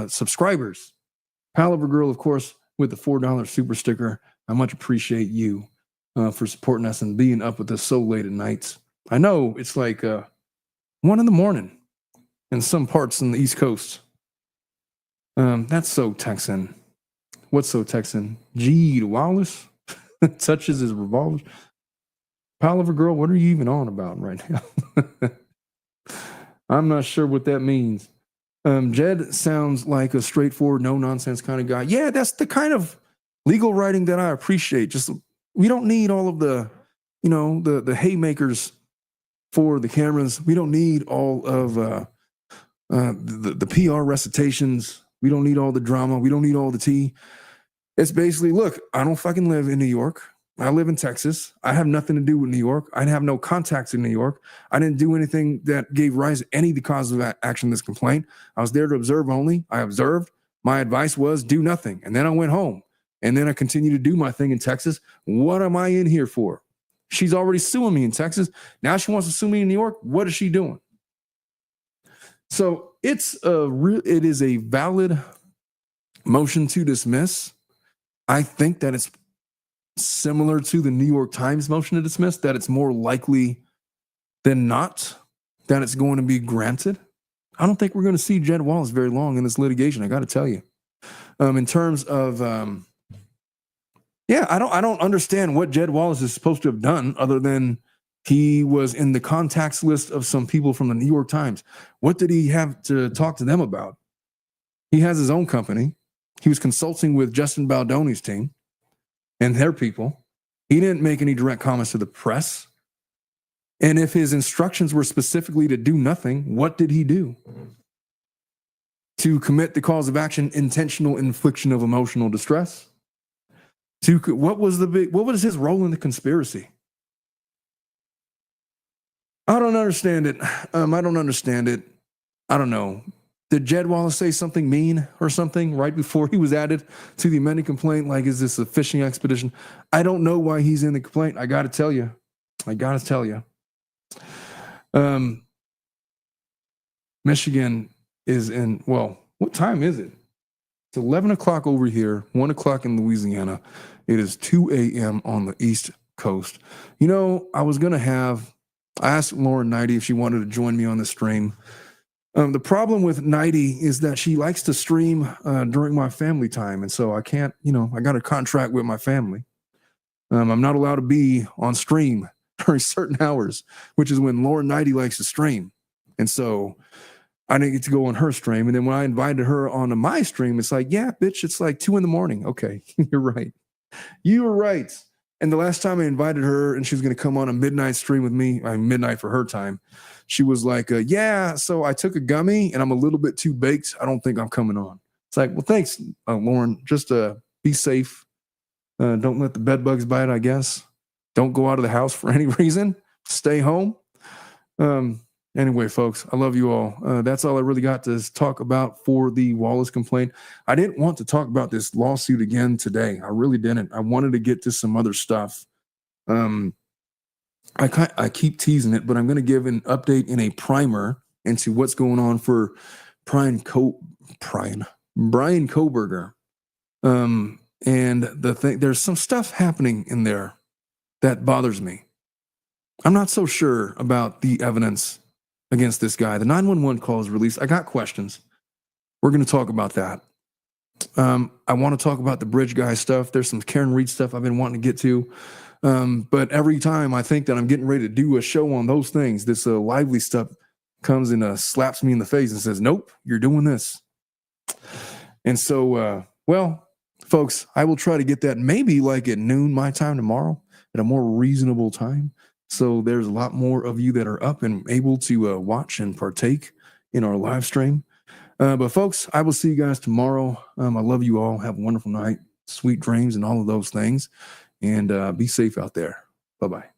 subscribers. Palaver Girl, of course, with the $4 super sticker. I much appreciate you for supporting us and being up with us so late at nights. I know it's like 1 a.m. in some parts on the East Coast. That's so Texan. What's so Texan? Jed Wallace touches his revolver. Palaver Girl, what are you even on about right now? I'm not sure what that means. Jed sounds like a straightforward, no-nonsense kind of guy. Yeah, that's the kind of legal writing that I appreciate. Just, we don't need all of the, the haymakers for the cameras. We don't need all of the PR recitations. We don't need all the drama. We don't need all the tea. It's basically, look, I don't fucking live in New York. I live in Texas. I have nothing to do with New York. I have no contacts in New York. I didn't do anything that gave rise to any of the causes of action in this complaint. I was there to observe only. I observed. My advice was do nothing. And then I went home. And then I continued to do my thing in Texas. What am I in here for? She's already suing me in Texas. Now she wants to sue me in New York. What is she doing? So it is a valid motion to dismiss. I think that it's similar to the New York Times motion to dismiss, that it's more likely than not that it's going to be granted. I don't think we're going to see Jed Wallace very long in this litigation. I got to tell you, in terms of, I don't understand what Jed Wallace is supposed to have done other than he was in the contacts list of some people from the New York Times. What did he have to talk to them about? He has his own company. He was consulting with Justin Baldoni's team and their people. He didn't make any direct comments to the press. And if his instructions were specifically to do nothing, what did he do? To commit the cause of action, intentional infliction of emotional distress? What was his role in the conspiracy? I don't understand it. I don't understand it. I don't know. Did Jed Wallace say something mean or something right before he was added to the amended complaint? Like, is this a fishing expedition? I don't know why he's in the complaint. I got to tell you. Michigan is in, what time is it? It's 11 o'clock over here, 1 o'clock in Louisiana. It is 2 a.m. on the East Coast. I asked Lauren Nighty if she wanted to join me on the stream. The problem with Nighty is that she likes to stream during my family time. And so I can't, I got a contract with my family. I'm not allowed to be on stream during certain hours, which is when Lauren Nighty likes to stream. And so I didn't get to go on her stream. And then when I invited her onto my stream, it's like, yeah, bitch, it's like 2 a.m. Okay, you're right. You were right. And the last time I invited her and she was going to come on a midnight stream with me, midnight for her time, she was like, yeah, so I took a gummy and I'm a little bit too baked. I don't think I'm coming on. It's like, well, thanks, Lauren. Just be safe. Don't let the bed bugs bite, I guess. Don't go out of the house for any reason. Stay home. Anyway, folks, I love you all. That's all I really got to talk about for the Wallace complaint. I didn't want to talk about this lawsuit again today. I really didn't. I wanted to get to some other stuff. I keep teasing it, but I'm going to give an update in a primer into what's going on for Brian Koberger. And there's some stuff happening in there that bothers me. I'm not so sure about the evidence against this guy. The 911 call is released. I got questions. We're going to talk about that. I want to talk about the bridge guy stuff. There's some Karen Reed stuff I've been wanting to get to. But every time I think that I'm getting ready to do a show on those things, this lively stuff comes and slaps me in the face and says, nope, you're doing this. And so, well, folks, I will try to get that maybe like at noon my time tomorrow at a more reasonable time. So there's a lot more of you that are up and able to watch and partake in our live stream. But folks, I will see you guys tomorrow. I love you all. Have a wonderful night, sweet dreams, and all of those things. And be safe out there. Bye-bye.